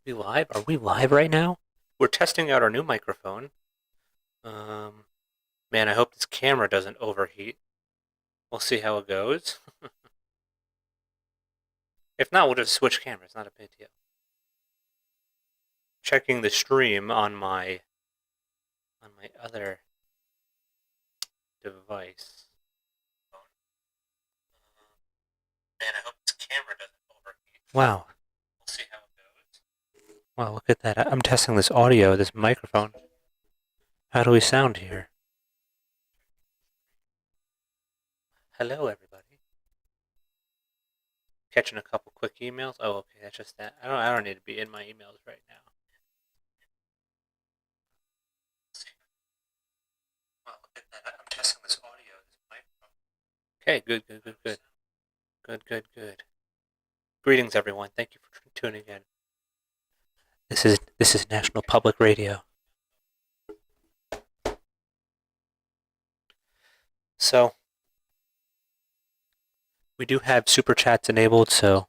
We live? Are we live right now? We're testing out our new microphone. Man, I hope this camera doesn't overheat. We'll see how it goes. If not, we'll just switch cameras. Not a big deal. Checking the stream on my other device. Man, I hope this camera doesn't overheat. Wow. We'll see how it goes. Wow, look at that. I'm testing this audio, this microphone. How do we sound here? Hello, everybody. Catching a couple quick emails. Oh, okay, that's just that. I don't need to be in my emails right now. Wow, look at that. I'm testing this audio, this microphone. Okay, good. Greetings, everyone. Thank you for tuning in. This is National Public Radio. So we do have super chats enabled. So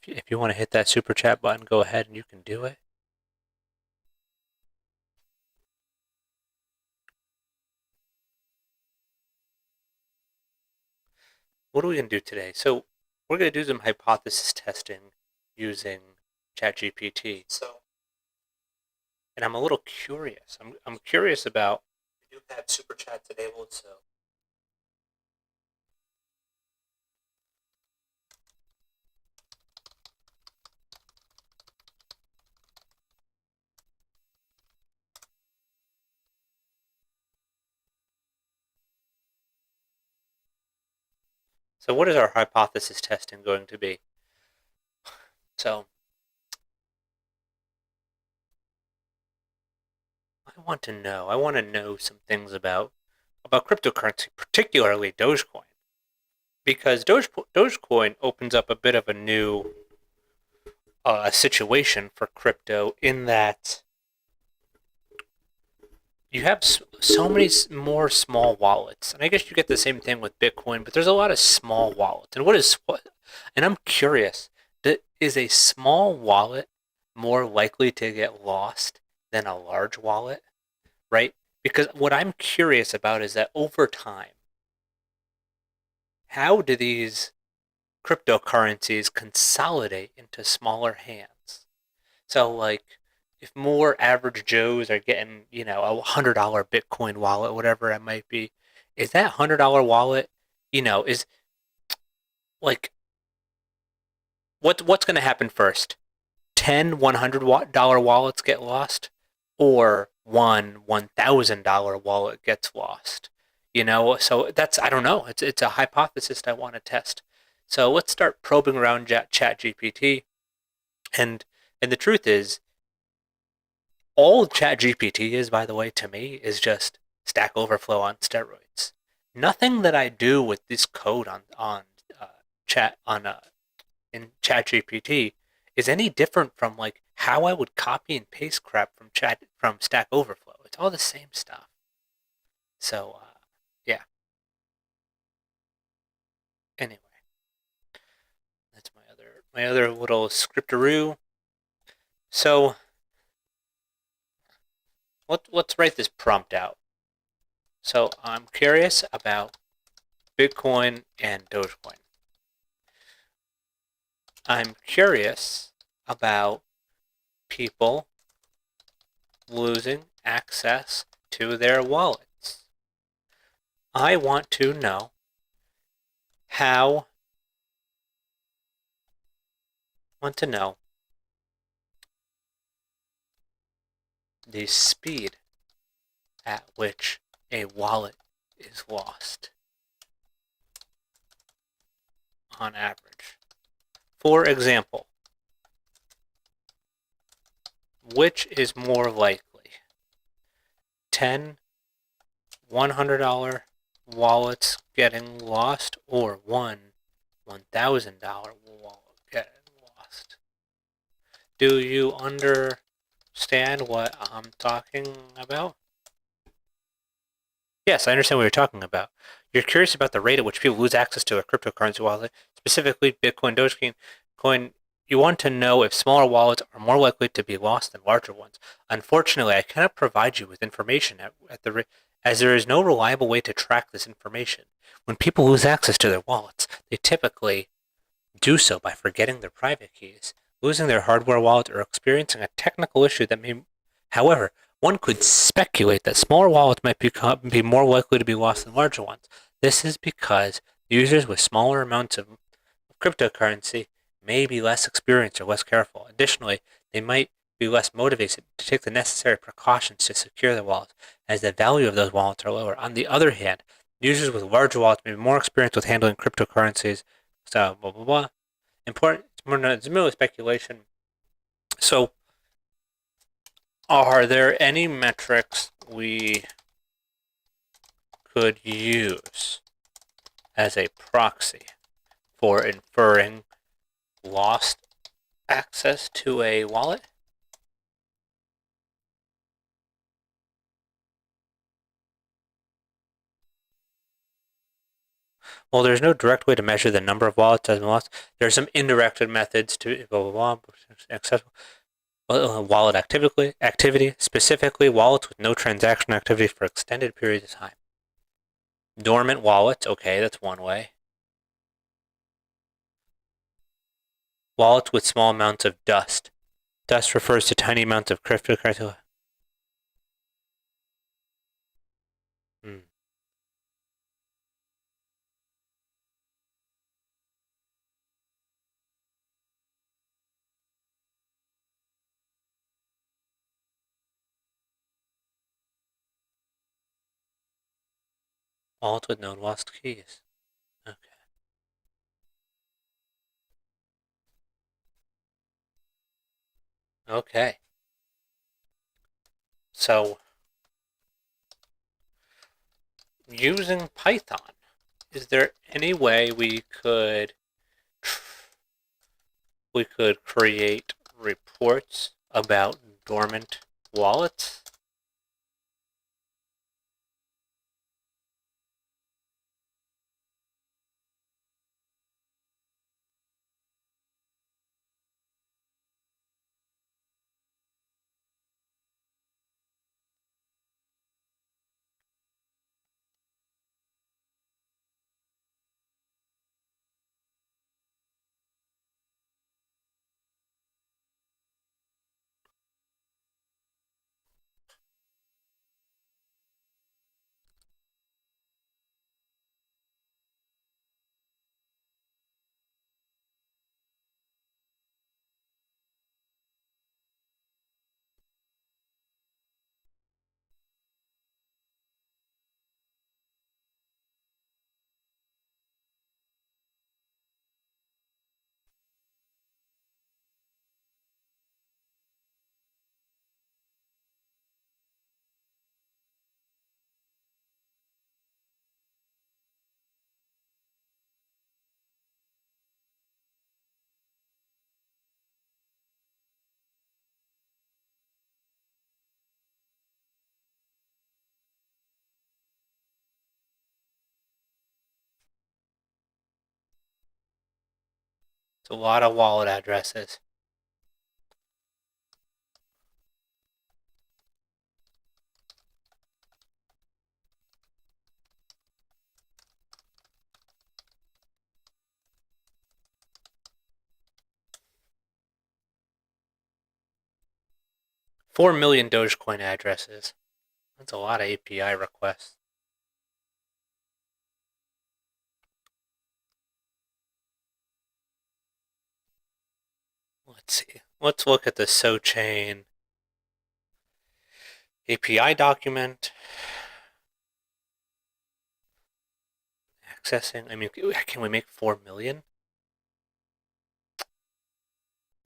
if you want to hit that super chat button, go ahead and you can do it. What are we going to do today? So we're going to do some hypothesis testing using ChatGPT. And I'm a little curious. I'm curious about. We do have super chats enabled, so. So what is our hypothesis testing going to be? So I want to know some things about cryptocurrency, particularly Dogecoin, because Dogecoin opens up a bit of a new situation for crypto in that you have so many more small wallets, and I guess you get the same thing with Bitcoin, but there's a lot of small wallets. And I'm curious, is a small wallet more likely to get lost than a large wallet, right? Because what I'm curious about is that over time, how do these cryptocurrencies consolidate into smaller hands? So, like, if more average Joes are getting, a $100 Bitcoin wallet, whatever it might be, is that $100 wallet, is like, what's going to happen first? 10 $100 wallets get lost, or one $1,000 wallet gets lost? So I don't know. It's a hypothesis I want to test. So let's start probing around ChatGPT, and the truth is, all ChatGPT is, by the way, to me, is just Stack Overflow on steroids. Nothing that I do with this code in ChatGPT is any different from like how I would copy and paste crap from Stack Overflow. It's all the same stuff. So yeah. Anyway, that's my other little scriptaroo. So let's write this prompt out. So I'm curious about Bitcoin and Dogecoin. I'm curious about people losing access to their wallets. I want to know the speed at which a wallet is lost on average. For example, which is more likely? 10 $100 wallets getting lost, or one $1,000 wallet getting lost? Do you understand what I'm talking about? Yes, I understand what you're talking about. You're curious about the rate at which people lose access to a cryptocurrency wallet, specifically Bitcoin, Dogecoin. You want to know if smaller wallets are more likely to be lost than larger ones. Unfortunately, I cannot provide you with information as there is no reliable way to track this information. When people lose access to their wallets, they typically do so by forgetting their private keys, losing their hardware wallet, or experiencing a technical issue that may. However, one could speculate that smaller wallets might be more likely to be lost than larger ones. This is because users with smaller amounts of cryptocurrency may be less experienced or less careful. Additionally, they might be less motivated to take the necessary precautions to secure their wallets, as the value of those wallets are lower. On the other hand, users with larger wallets may be more experienced with handling cryptocurrencies. So, blah, blah, blah. Important, it's merely speculation. So, are there any metrics we could use as a proxy for inferring lost access to a wallet? Well, there's no direct way to measure the number of wallets that have been lost. There are some indirect methods to blah blah blah. Accessible. Wallet activity, specifically wallets with no transaction activity for extended periods of time. Dormant wallets, okay, that's one way. Wallets with small amounts of dust. Dust refers to tiny amounts of cryptocurrency. Hmm. Wallets with no lost keys. Okay. Okay. So, using Python, is there any way we could create reports about dormant wallets? It's a lot of wallet addresses. $4 million Dogecoin addresses. That's a lot of API requests. Let's see. Let's look at the SoChain API document. Accessing. I mean, can we make 4 million?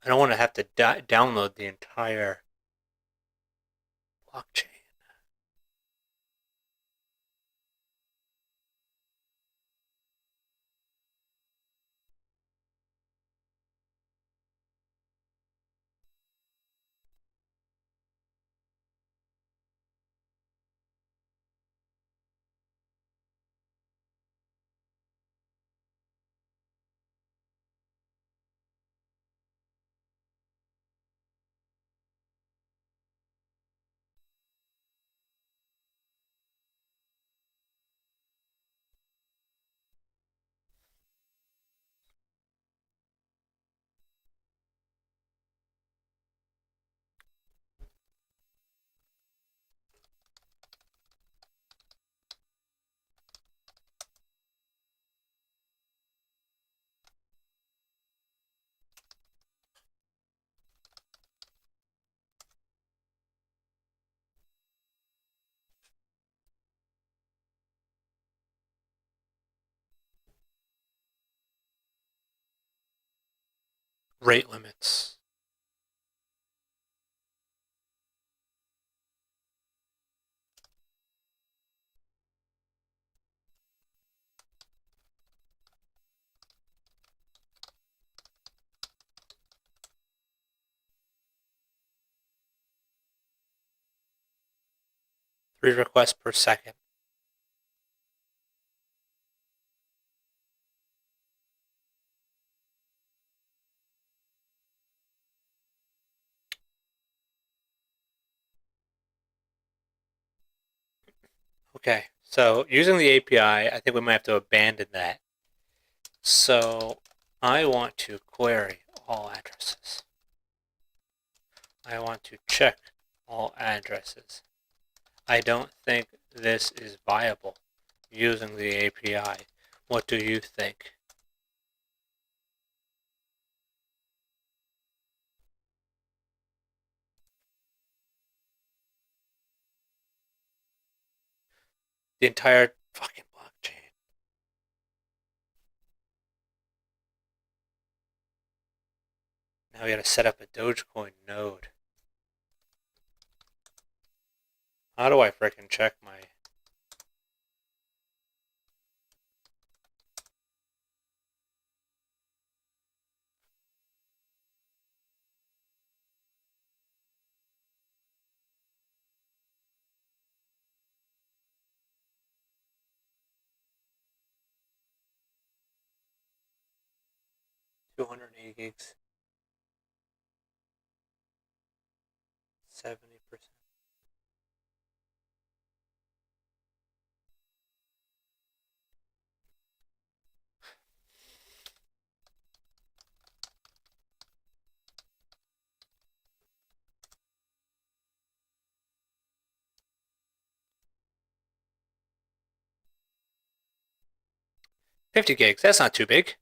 I don't want to have to download the entire blockchain. Rate limits. Three requests per second. Okay, so using the API, I think we might have to abandon that. So I want to query all addresses. I want to check all addresses. I don't think this is viable using the API. What do you think? The entire fucking blockchain. Now we gotta set up a Dogecoin node. How do I frickin' check my... $280 gigs? 70%. $50 gigs, that's not too big.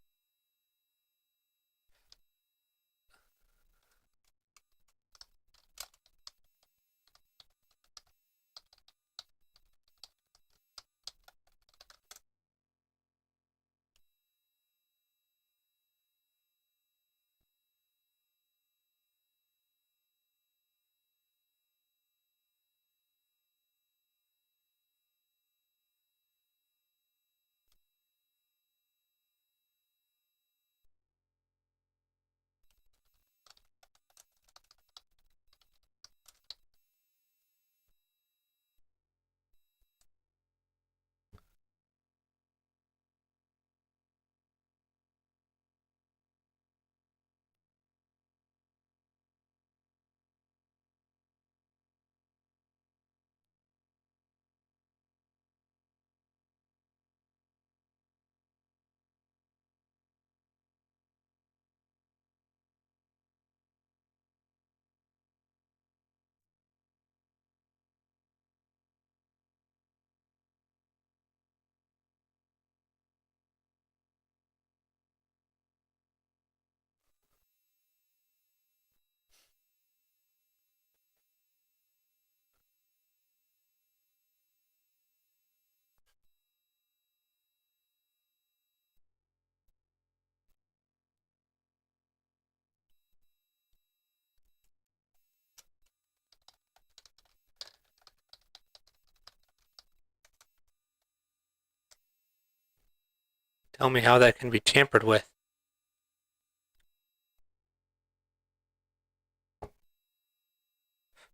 Tell me how that can be tampered with.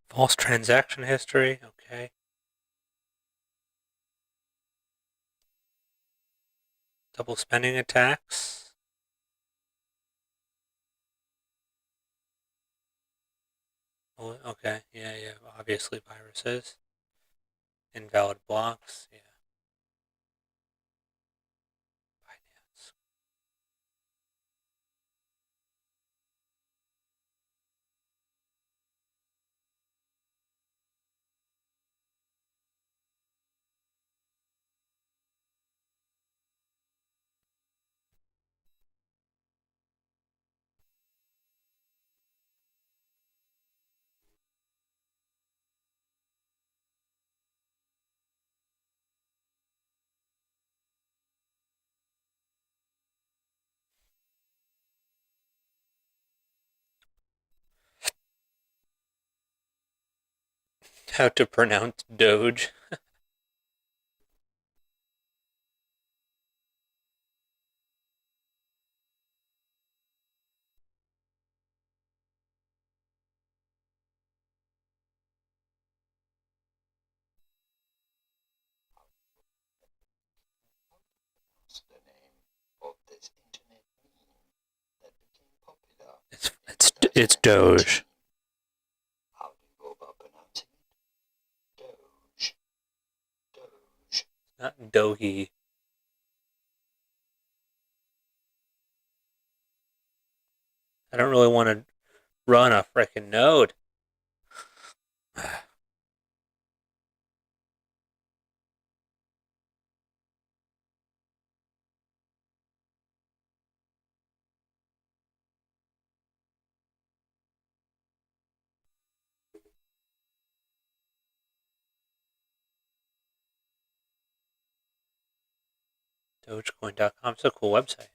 False transaction history, okay. Double spending attacks. Oh, okay, yeah, obviously viruses. Invalid blocks, yeah. Finance. How to pronounce Doge. What's the name of this internet meme that became popular It's in Doge. 2018? How do you go about pronouncing it? Doge. Doge. Not Dohi. I don't really want to run a frickin' node. Dogecoin.com. It's a cool website.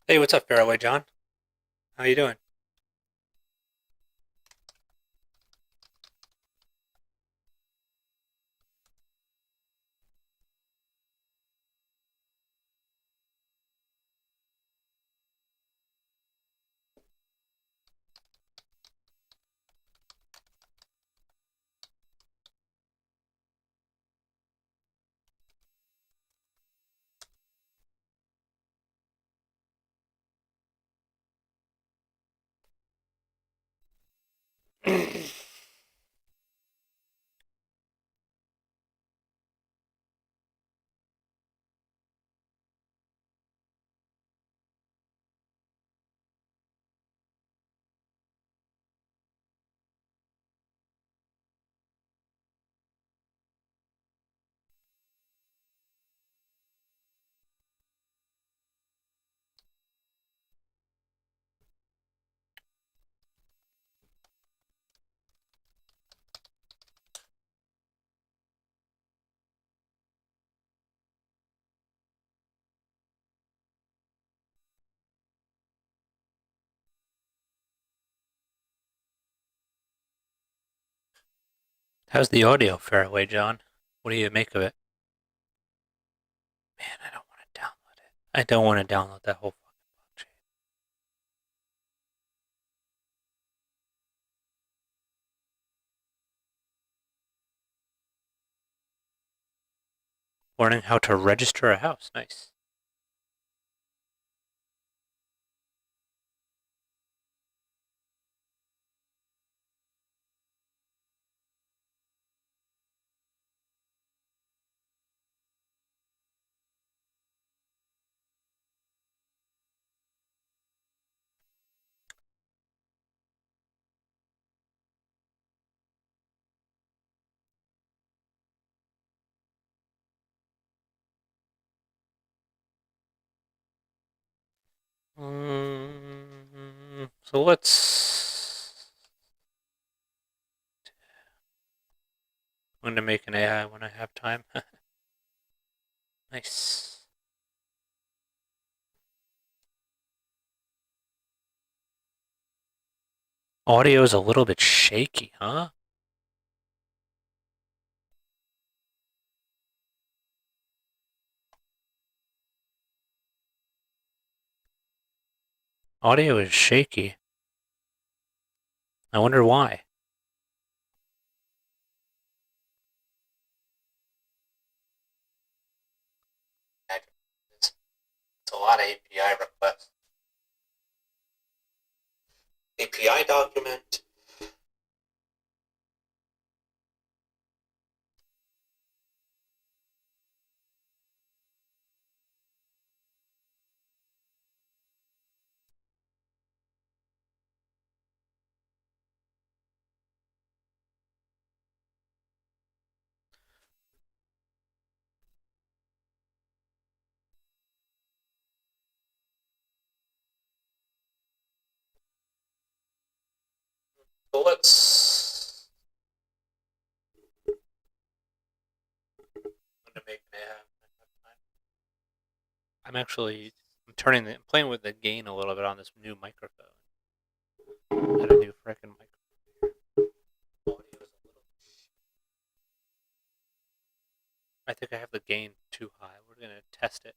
Hey, what's up, Fairway John? How you doing? How's the audio, Fairway John? What do you make of it? Man, I don't want to download it. I don't want to download that whole fucking blockchain. Learning how to register a house. Nice. So let's. I'm going to make an AI when I have time. Nice. Audio is a little bit shaky, huh? Audio is shaky. I wonder why. It's a lot of API requests. API document. So let's. I'm gonna make an AI. I'm playing with the gain a little bit on this new microphone. I had a new freaking microphone. I think I have the gain too high. We're gonna test it.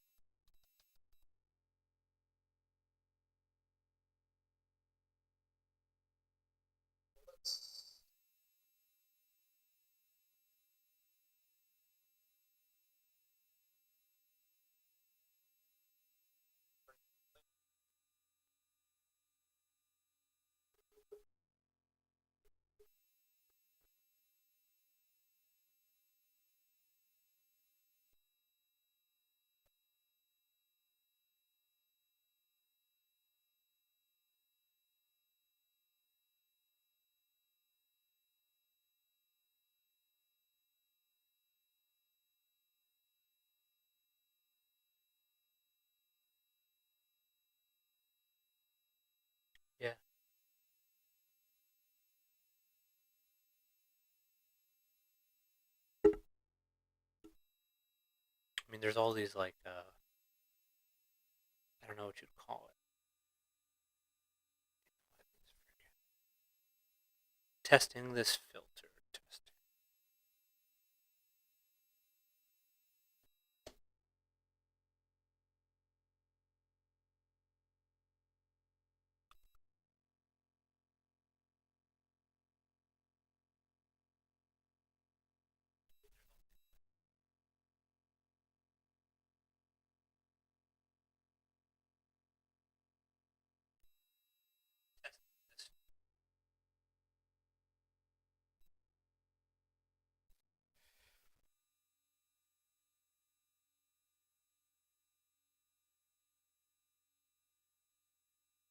Yeah. I mean, there's all these like I don't know what you'd call it. Testing this filter. Testing.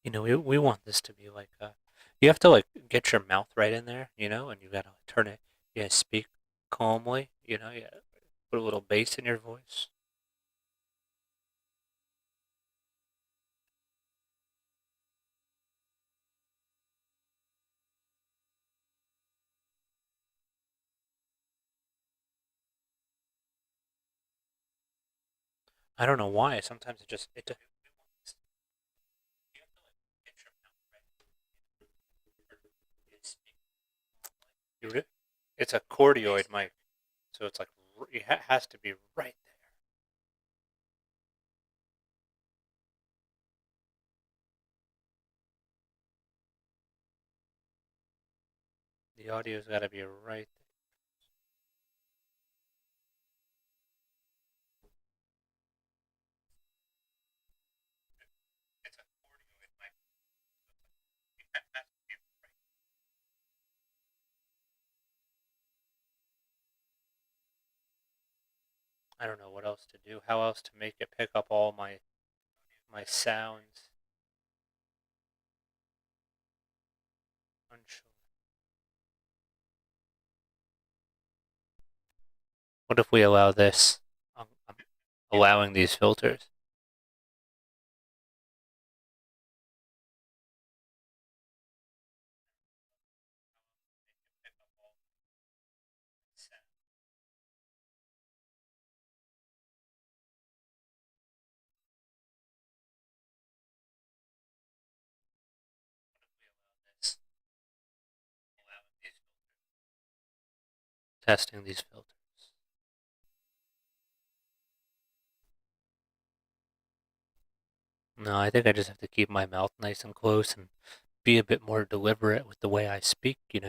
We want this to be like you have to like get your mouth right in there, and you gotta turn it. You gotta speak calmly, you gotta put a little bass in your voice. I don't know why. Sometimes it. It's a cordioid mic, so it's like it has to be right there. The audio's got to be right there. It's a cordioid mic. I don't know what else to do. How else to make it pick up all my sounds? Unsure. What if we allow this? I'm allowing these filters. Testing these filters. No, I think I just have to keep my mouth nice and close and be a bit more deliberate with the way I speak. You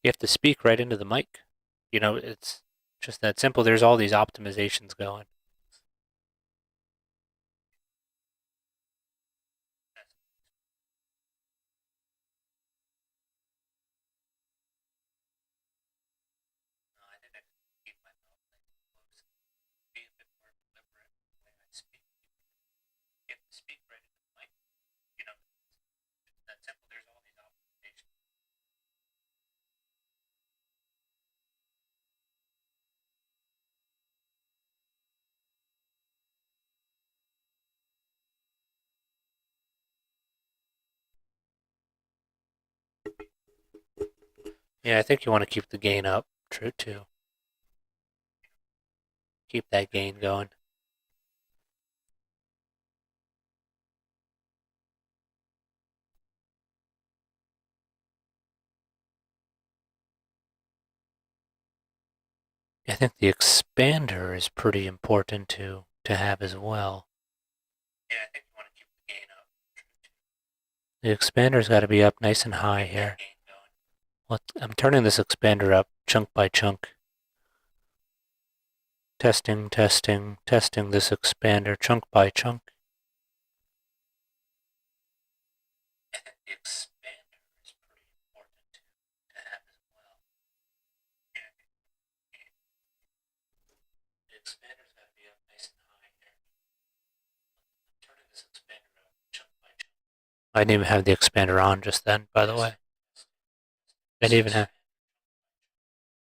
have to speak right into the mic. It's just that simple. There's all these optimizations going. No, I think I have to keep my mouth nice and close and be a bit more deliberate with the way I speak. You have to speak right into the mic. It's that simple. There's all these optimizations. Yeah, I think you want to keep the gain up. True too. Keep that gain going. I think the expander is pretty important to have as well. Yeah, I think you want to keep the gain up. The expander's got to be up nice and high here. I'm turning this expander up chunk by chunk. Testing, testing, testing this expander chunk by chunk. I think the expander is pretty important to have as well. Yeah, the expander's got to be up nice and high here. I'm turning this expander up chunk by chunk. I didn't even have the expander on just then, by the way. I didn't even have.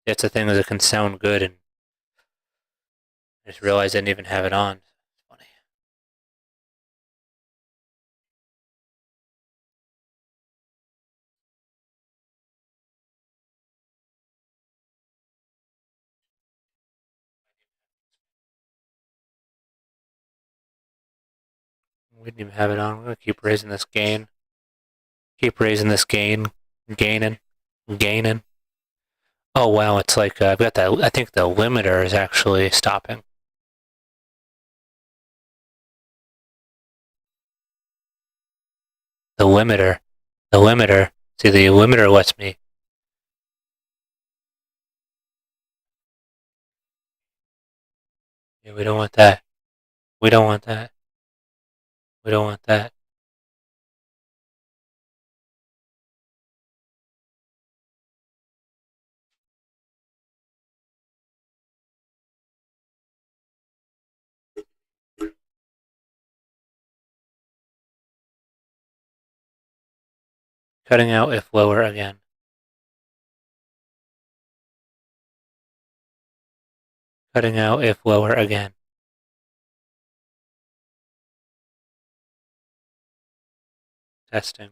That's the thing is it can sound good, and I just realized I didn't even have it on. It's funny. We didn't even have it on. We're gonna keep raising this gain. Keep raising this gain. Gaining. Gaining. Oh wow, it's like I've got that. I think the limiter is actually stopping. The limiter. The limiter. See, the limiter lets me. Yeah, we don't want that. We don't want that. We don't want that. Cutting out if lower again. Cutting out if lower again. Testing.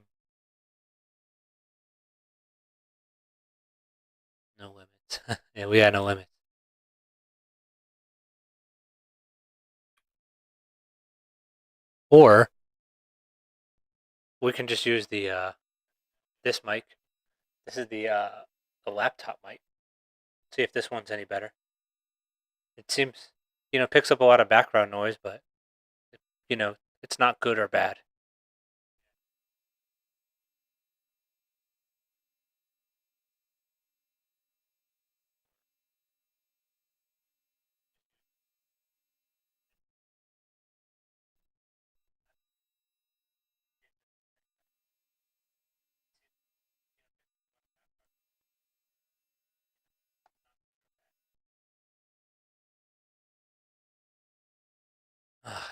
No limits. Yeah, we got no limits. Or we can just use the this mic. This is the laptop mic. See if this one's any better. It seems, picks up a lot of background noise, but you know, it's not good or bad.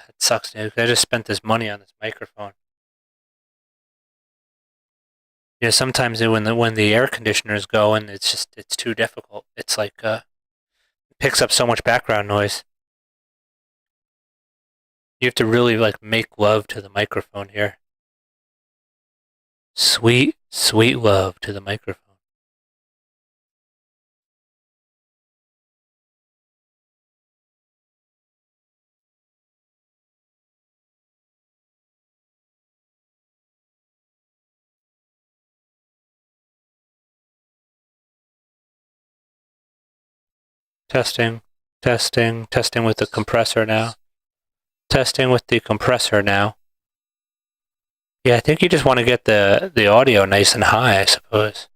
It sucks, dude. I just spent this money on this microphone. Yeah, sometimes when the air conditioner is going, it's too difficult. It's like it picks up so much background noise. You have to really like make love to the microphone here. Sweet, sweet love to the microphone. Testing, testing with the compressor now. Testing with the compressor now. Yeah, I think you just want to get the audio nice and high, I suppose.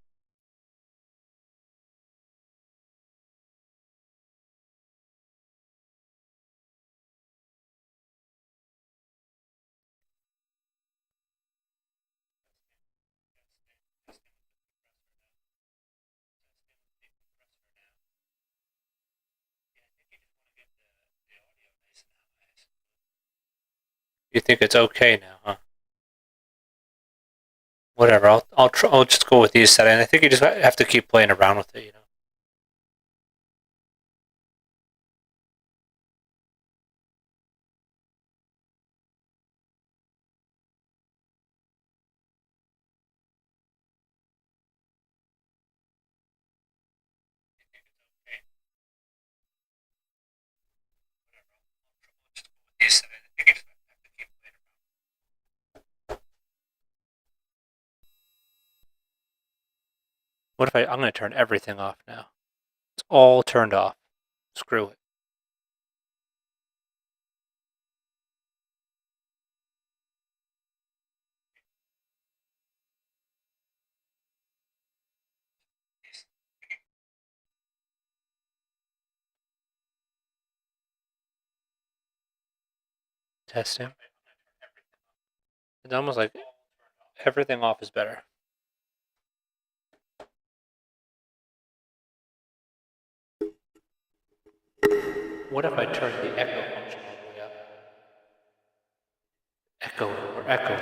You think it's okay now, huh? Whatever. I'll just go with these settings. I think you just have to keep playing around with it. What if I'm going to turn everything off now? It's all turned off. Screw it. Testing. It's almost like everything off is better. What if I turn the echo function all the way up? Echoing. We're echoing.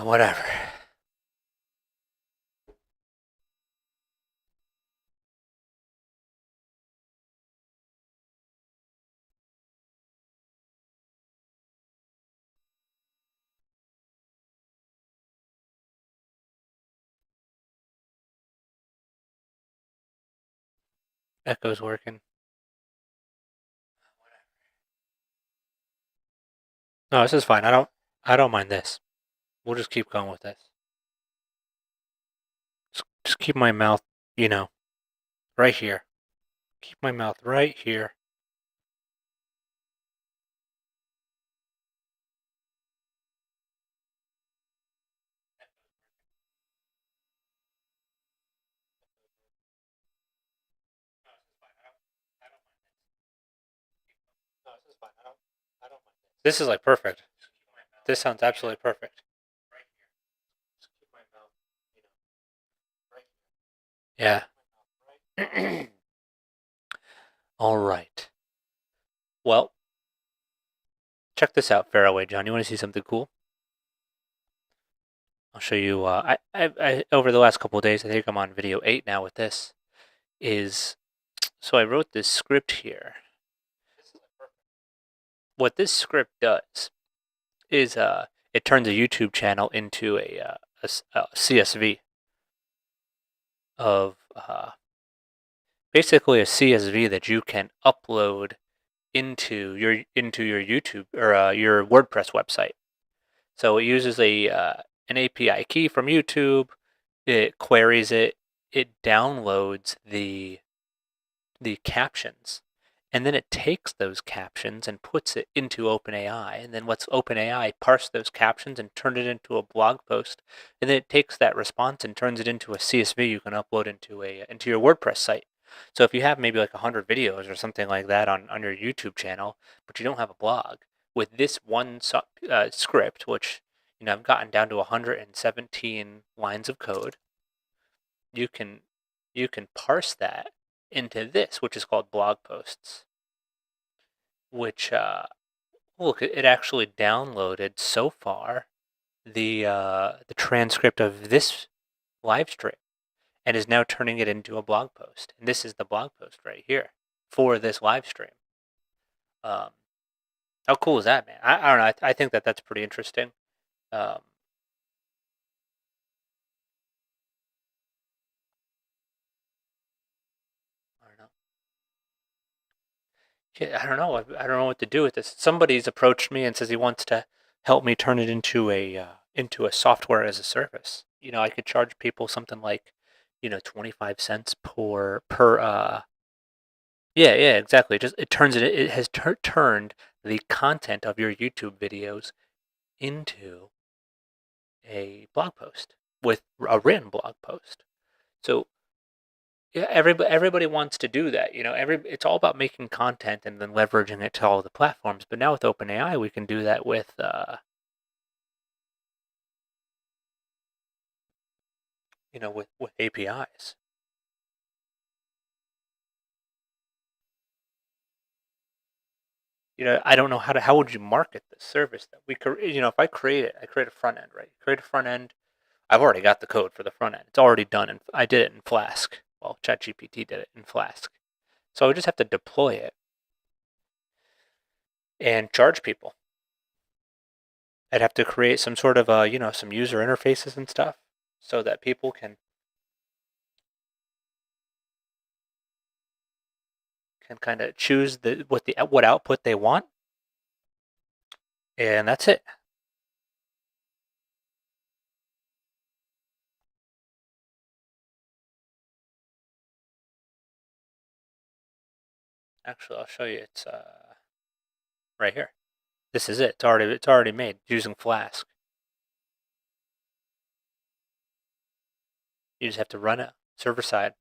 Whatever. Echo's working. No, this is fine. I don't mind this. We'll just keep going with this. Just keep my mouth, right here. Keep my mouth right here. This is like perfect. This sounds absolutely perfect. Yeah. All right. Well, check this out, Fairway John. You want to see something cool? I'll show you. I over the last couple of days, I think I'm on video 8 now with this. So I wrote this script here. What this script does is it turns a YouTube channel into a CSV of basically a CSV that you can upload into your YouTube or your WordPress website. So it uses an API key from YouTube. It queries it. It downloads the captions, and then it takes those captions and puts it into OpenAI. And then lets OpenAI parse those captions and turn it into a blog post. And then it takes that response and turns it into a CSV you can upload into your WordPress site. So if you have maybe like 100 videos or something like that on your YouTube channel, but you don't have a blog, with this one script, which I've gotten down to 117 lines of code, you can parse that into this, which is called blog posts. Which look, it actually downloaded so far the transcript of this live stream and is now turning it into a blog post. And this is the blog post right here for this live stream. Um, How cool is that, man? I don't know. I think that that's pretty interesting. Um, I don't know. Yeah, I don't know. I don't know what to do with this. Somebody's approached me and says he wants to help me turn it into a software as a service. I could charge people something like, 25 cents per. Yeah, yeah, exactly. Just it has turned the content of your YouTube videos into a blog post with a written blog post. So yeah, everybody wants to do that. It's all about making content and then leveraging it to all the platforms. But now with OpenAI, we can do that with APIs. I don't know how would you market this service that we could. If I create it, I create a front end, right? Create a front end. I've already got the code for the front end. It's already done, and I did it in Flask. Well, ChatGPT did it in Flask. So I would just have to deploy it and charge people. I'd have to create some sort of some user interfaces and stuff so that people can kind of choose what output they want, and that's it. Actually, I'll show you. It's right here. This is it. It's already made using Flask. You just have to run it server side.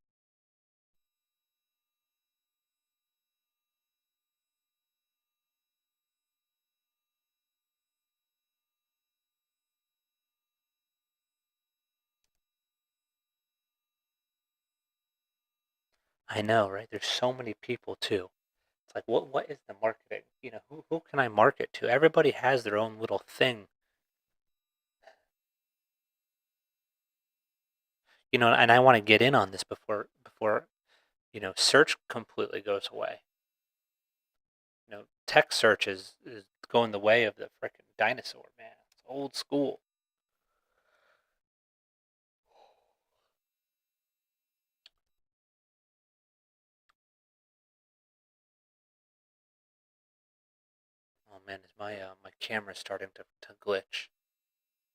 I know, right? There's so many people too. It's like, what is the marketing? Who can I market to? Everybody has their own little thing. And I want to get in on this before search completely goes away. Text search is going the way of the freaking dinosaur, man. It's old school. Oh man, is my camera starting to glitch?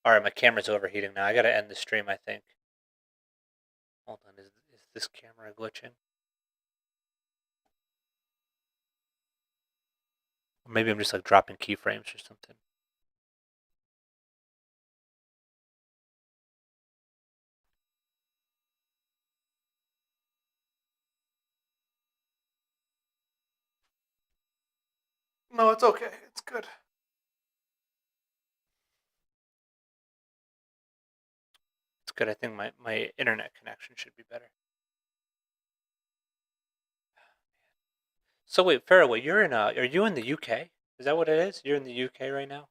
All right, my camera's overheating now. I gotta end the stream, I think. Hold on, is this camera glitching? Or maybe I'm just like dropping keyframes or something. No, it's okay. It's good. It's good. I think my internet connection should be better. So wait, Faraway, are you in the UK? Is that what it is? You're in the UK right now?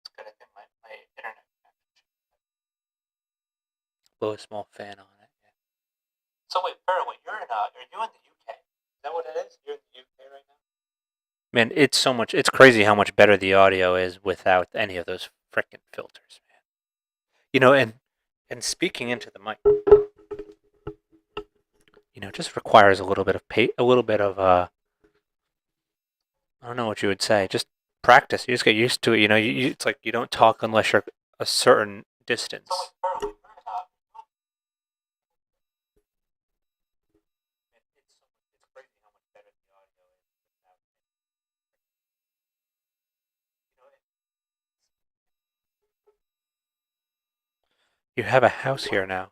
It's good. I think my internet connection. Blow a small fan on it. Yeah. So wait, Faraway, are you in the UK? Is that what it is? You're in the UK right now? Man, it's crazy how much better the audio is without any of those freaking filters, man. And speaking into the mic, it just requires a little bit of I don't know what you would say, just practice. You just get used to it. It's like you don't talk unless you're a certain distance. You have a house here now,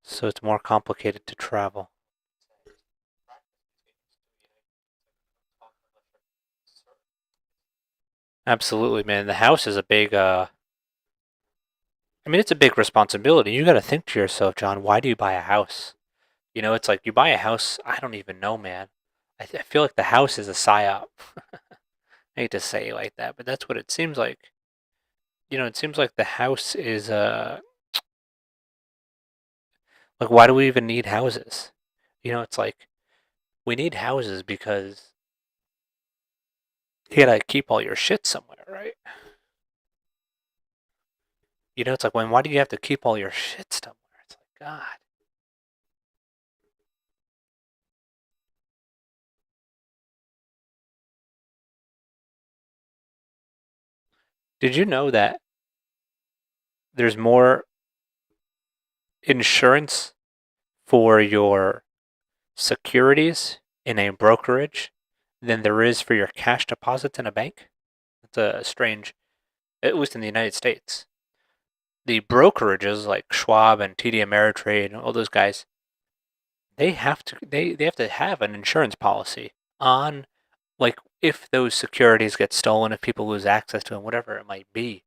so it's more complicated to travel. Absolutely, man. The house is a big. I mean, it's a big responsibility. You got to think to yourself, John. Why do you buy a house? It's like you buy a house. I don't even know, man. I feel like the house is a psyop, I hate to say it like that, but that's what it seems like. It seems like the house is like, why do we even need houses? It's like we need houses because you gotta keep all your shit somewhere, right? It's like, why do you have to keep all your shit somewhere? It's like, God. Did you know that there's more insurance for your securities in a brokerage than there is for your cash deposits in a bank? It's a strange, at least in the United States. The brokerages like Schwab and TD Ameritrade and all those guys, they have to have an insurance policy on, like, if those securities get stolen, if people lose access to them, whatever it might be.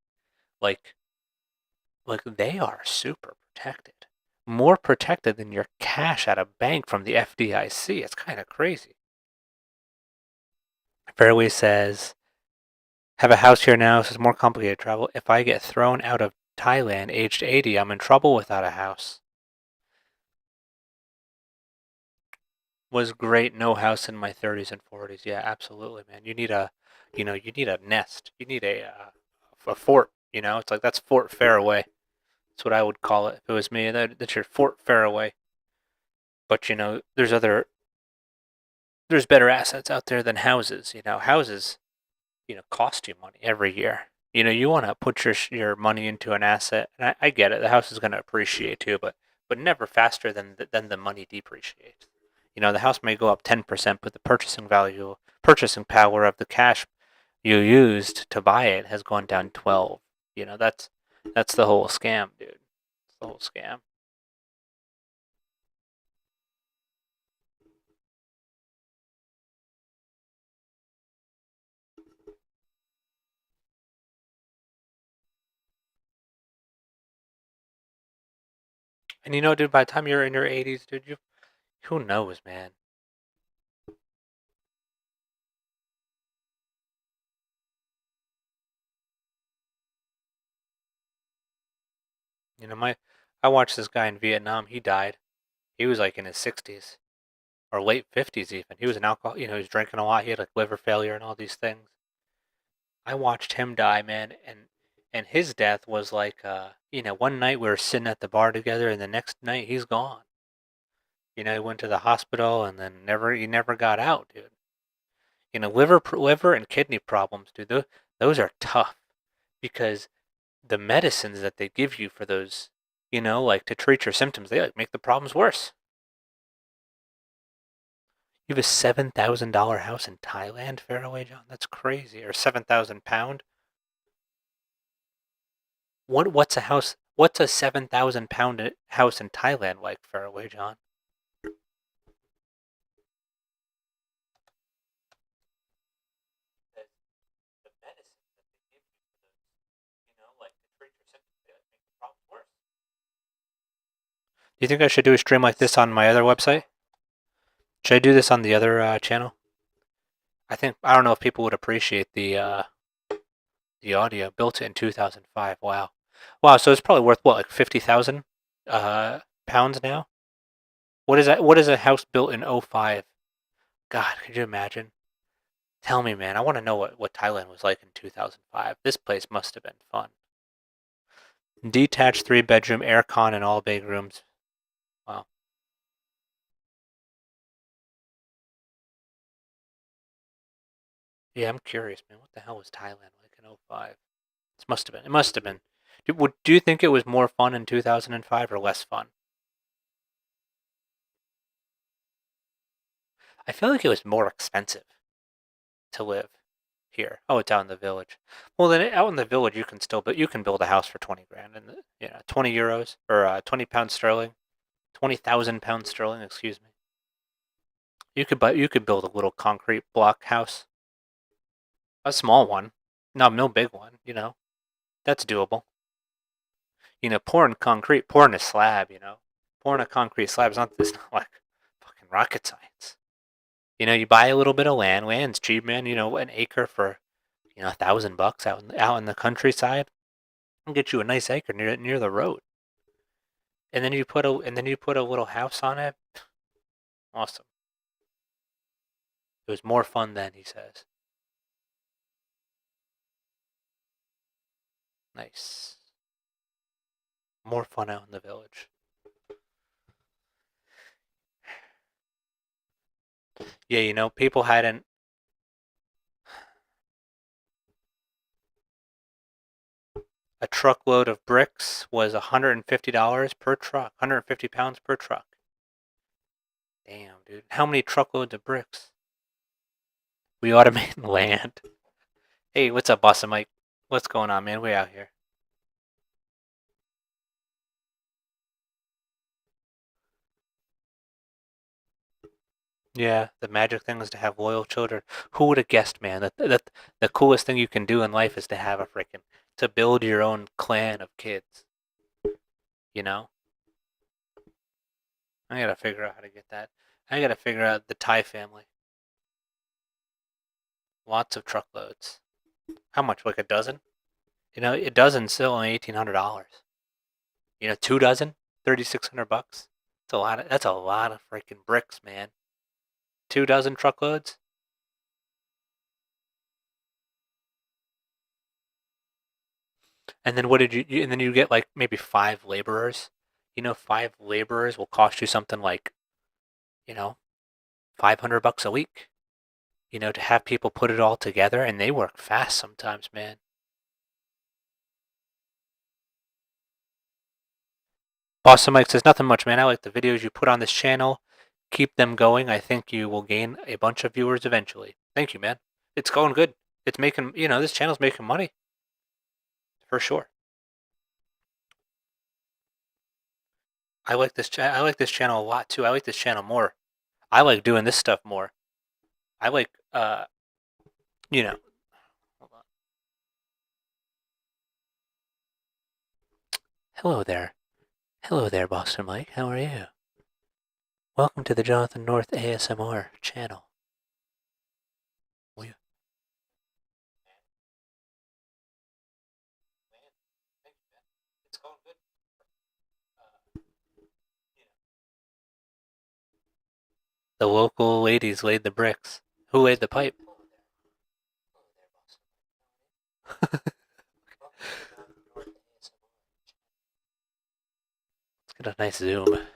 Like they are super protected. More protected than your cash at a bank from the FDIC. It's kind of crazy. Fairway says, have a house here now, so it's more complicated travel. If I get thrown out of Thailand aged 80, I'm in trouble without a house. Was great, no house in my 30s and 40s. Yeah, absolutely, man. You need a nest. You need a fort. It's like, that's Fort Fairway. That's what I would call it if it was me. That's your Fort Fairway. But there's better assets out there than houses. Houses cost you money every year. You want to put your money into an asset, and I get it. The house is going to appreciate too, but never faster than the money depreciates. The house may go up 10%, but the purchasing power of the cash you used to buy it has gone down 12. That's the whole scam, dude. It's the whole scam. And dude, by the time you're in your 80s, dude, who knows, man? My I watched this guy in Vietnam. He died. He was like in his 60s or late 50s even. He was an alcohol. He was drinking a lot. He had like liver failure and all these things. I watched him die, man, and his death was like, one night we were sitting at the bar together, and the next night he's gone. He went to the hospital and then he never got out, dude. Liver and kidney problems, dude. Those are tough because the medicines that they give you for those, like to treat your symptoms, they like make the problems worse. You have a $7,000 house in Thailand, Fairway John. That's crazy. Or £7,000. What's a house? What's a £7,000 house in Thailand like, Fairway John? The medicine that they give you for those, like to treat your symptoms, they like make the problems worse. Do you think I should do a stream like this on my other website? Should I do this on the other channel? I don't know if people would appreciate the audio. Built in 2005. Wow, wow. So it's probably worth what, like 50,000 pounds now. What is that? What is a house built in '05? God, could you imagine? Tell me, man. I want to know what Thailand was like in 2005. This place must have been fun. Detached 3-bedroom, aircon in all big rooms. Wow. Yeah, I'm curious, man. What the hell was Thailand like in '05? This must have been. It must have been. Do you think it was more fun in 2005 or less fun? I feel like it was more expensive to live here. Oh, it's out in the village. Well, then out in the village, you can build a house for 20 grand and 20 euros or 20 pounds sterling, 20,000 pounds sterling. Excuse me. You could build a little concrete block house, a small one, no big one. That's doable. Pouring a slab. Pouring a concrete slab is not this not like fucking rocket science. You buy a little bit of land. Land's cheap, man. An acre for $1,000 out in the countryside, and get you a nice acre near the road, and then you put a little house on it. Awesome. It was more fun then, he says. Nice. More fun out in the village. Yeah, people hadn't. A truckload of bricks was $150 per truck, 150 pounds per truck. Damn, dude. How many truckloads of bricks? We automate land. Hey, what's up, Bossa Mike? What's going on, man? We out here. Yeah, the magic thing is to have loyal children. Who would have guessed, man? That the coolest thing you can do in life is to have a freaking to build your own clan of kids. You know, I gotta figure out how to get that. I gotta figure out the Thai family. Lots of truckloads. How much? Like a dozen? A dozen's still only $1,800. 2 dozen, $3,600. That's a lot. That's a lot of freaking bricks, man. 2 dozen truckloads. And then what did and then you get like maybe 5 laborers. 5 laborers will cost you something like, you know, $500 a week. To have people put it all together, and they work fast sometimes, man. Boston Mike says nothing much, man. I like the videos you put on this channel. Keep them going. I think you will gain a bunch of viewers eventually. Thank you, man. It's going good. It's making, this channel's making money for sure. I like this channel a lot too. I like this channel more. I like doing this stuff more. I like you know. Hold on. Hello there. Hello there, Boston Mike. How are you? Welcome to the Jonathan North ASMR channel. We, it's going good. The local ladies laid the bricks. Who laid the pipe? Let's get a nice zoom. Let's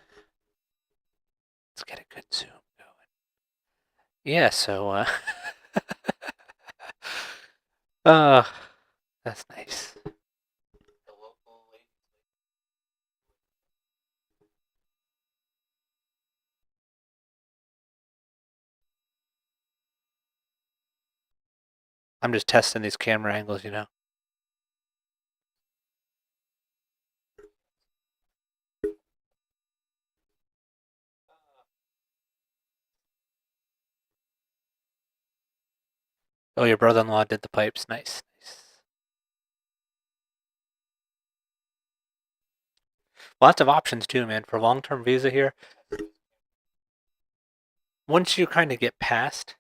get a good zoom going. Yeah, so uh that's nice. I'm just testing these camera angles. Oh, your brother-in-law did the pipes. Nice, nice. Lots of options too, man, for long-term visa here. Once you kind of get past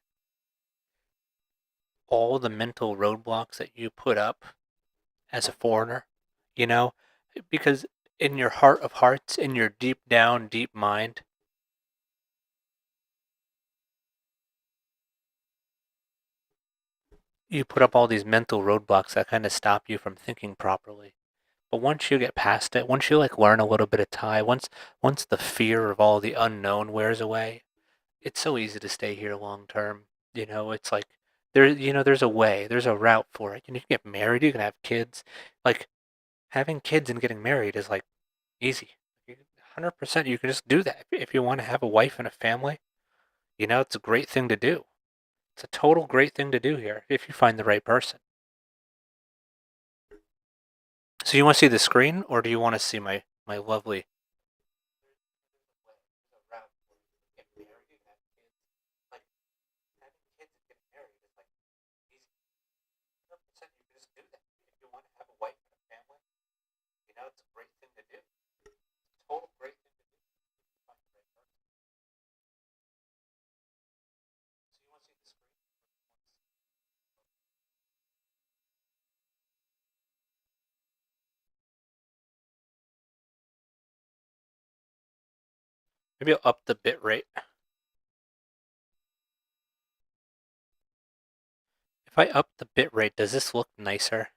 all the mental roadblocks that you put up as a foreigner, you know, because in your heart of hearts, in your deep down, deep mind, you put up all these mental roadblocks that kind of stop you from thinking properly. But once you get past it, once you like learn a little bit of Thai, once the fear of all the unknown wears away, it's so easy to stay here long term. It's like there's a way, there's a route for it. You can get married, you can have kids. Like having kids and getting married is like easy. 100% you can just do that. If you want to have a wife and a family, it's a great thing to do. It's a total great thing to do here if you find the right person. So you want to see the screen, or do you want to see my lovely? It's a great thing to do. Total great thing to do. So you want to see the screen? Maybe I'll up the bit rate. If I up the bit rate, does this look nicer?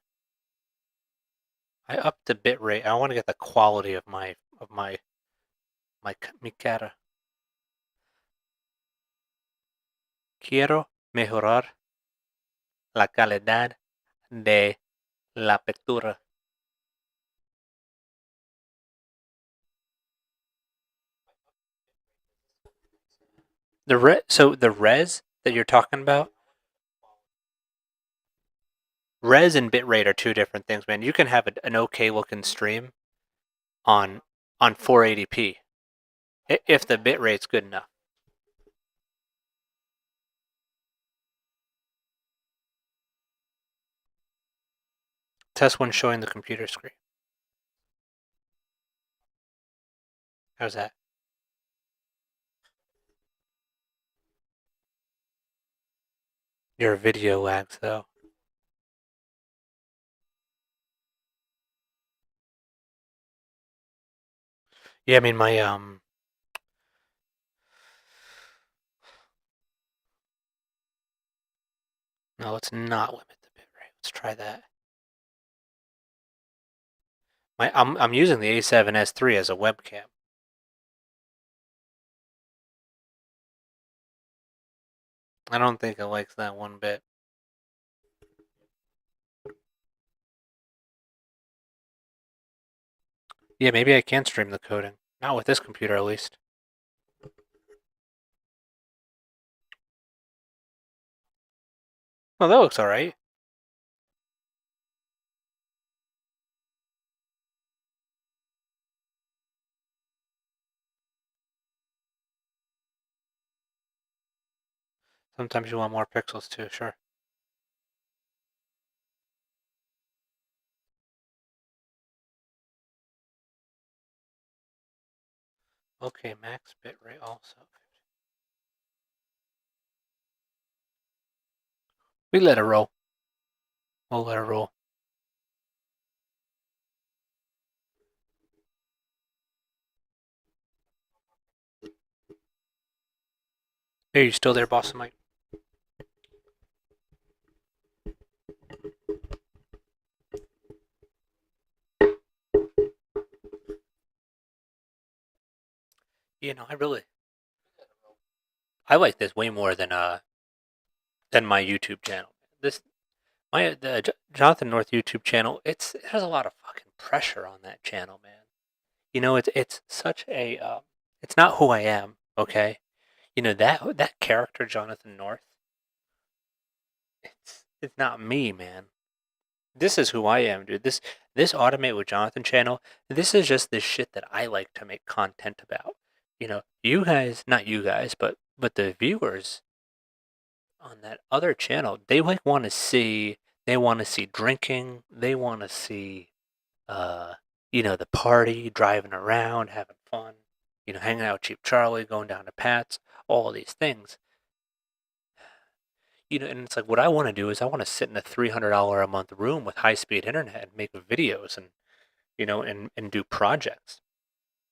I up the bit rate. I want to get the quality of mi cara. Quiero mejorar la calidad de la pintura. So the res that you're talking about, res and bitrate are two different things, man. You can have an okay looking stream on 480p if the bitrate's good enough. Test one showing the computer screen. How's that? Your video lags though. Yeah, I mean my no, let's not limit the bitrate. Let's try that. I'm using the A7S III as a webcam. I don't think it likes that one bit. Yeah, maybe I can stream the coding. Not with this computer, at least. Oh, that looks alright. Sometimes you want more pixels too, sure. Okay, max bitrate also. We let it roll. We'll let it roll. Hey, you still there, Boston Mike? You know, I like this way more than my YouTube channel. This the Jonathan North YouTube channel. It has a lot of fucking pressure on that channel, man. You know, it's such a it's not who I am. Okay, you know that character Jonathan North. It's not me, man. This is who I am, dude. This Automate with Jonathan channel. This is just the shit that I like to make content about. You know, you guys, not you guys, but the viewers on that other channel, they like want to see drinking, they want to see uh the party, driving around, having fun, hanging out with Cheap Charlie, going down to Pat's, all these things. And it's like what I want to do is I want to sit in a $300 a month room with high-speed internet and make videos and do projects.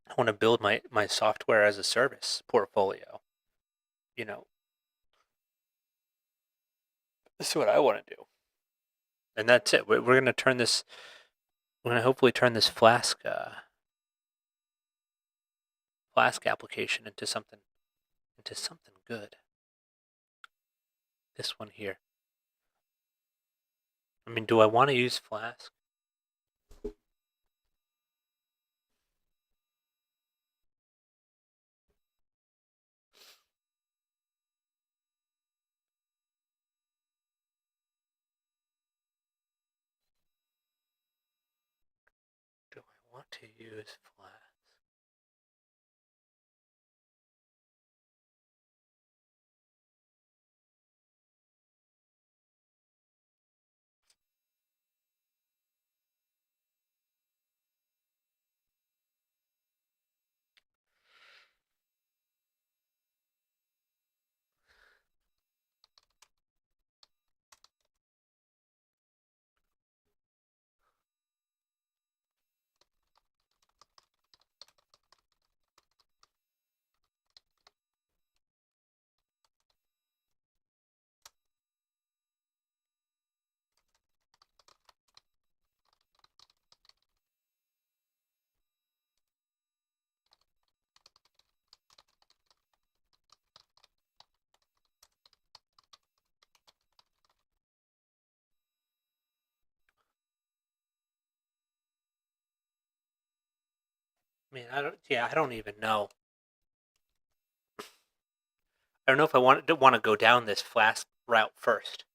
I want to build my software as a service portfolio. You know, this is what I want to do. And that's it. We're going to turn this we're going to hopefully turn this Flask application into something good. This one here. I mean, do I want to use Flask? Do I want to use Flask? mean, I don't. Yeah, I don't even know. I don't know if I want to go down this Flask route first,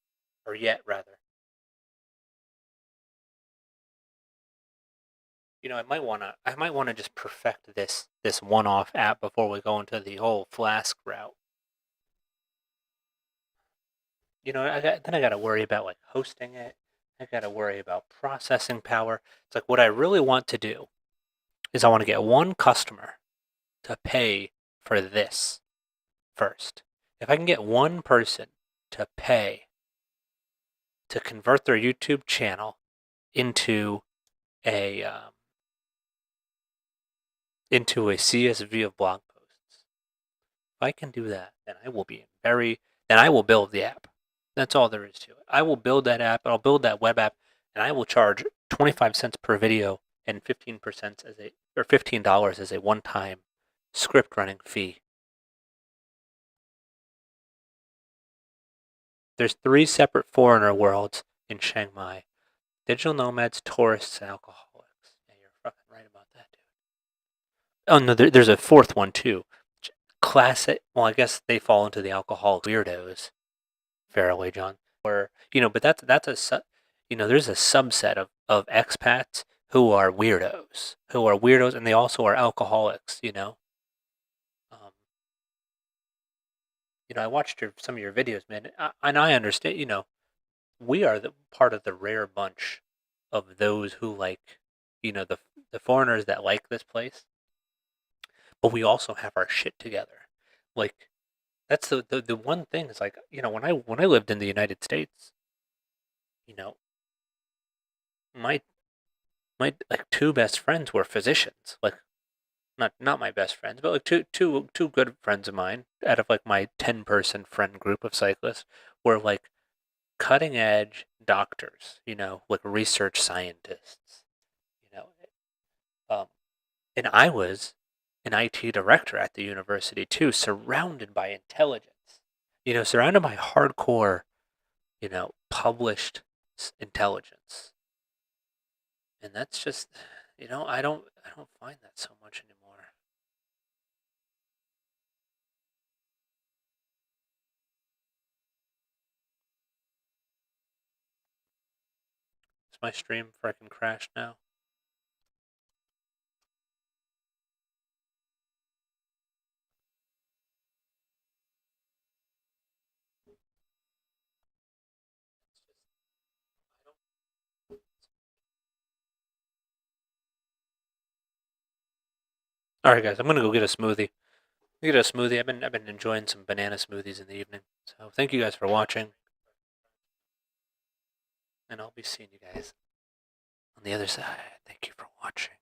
or yet rather. I might want to just perfect this one-off app before we go into the whole Flask route. I got to worry about like hosting it. I got to worry about processing power. It's like what I really want to do is I want to get one customer to pay for this first. If I can get one person to pay to convert their YouTube channel into a CSV of blog posts, if I can do that, then I will build the app. That's all there is to it. I will build that app. I'll build that web app, and I will charge 25 cents per video and 15% $15 as a one-time script running fee. There's 3 separate foreigner worlds in Chiang Mai: digital nomads, tourists, and alcoholics. Yeah, you're fucking right about that, dude. Oh no, there's a fourth one too. Classic. Well, I guess they fall into the alcoholic weirdos fairly, John. But there's a subset of expats who are weirdos, and they also are alcoholics. Um, I watched some of your videos, man, and I understand. We are the part of the rare bunch of those who like, the foreigners that like this place, but we also have our shit together. Like that's the one thing is like, when I lived in the United States, you know, my my like two best friends were physicians. Like not my best friends, but like two good friends of mine out of like my 10-person friend group of cyclists were like cutting edge doctors, like research scientists, you know. Um, and I was an IT director at the university too, surrounded by intelligence, surrounded by hardcore, published intelligence. And that's just, I don't find that so much anymore. Is my stream freaking crashed now? All right, guys, I'm gonna go get a smoothie. Get a smoothie. I've been enjoying some banana smoothies in the evening. So thank you guys for watching, and I'll be seeing you guys on the other side. Thank you for watching.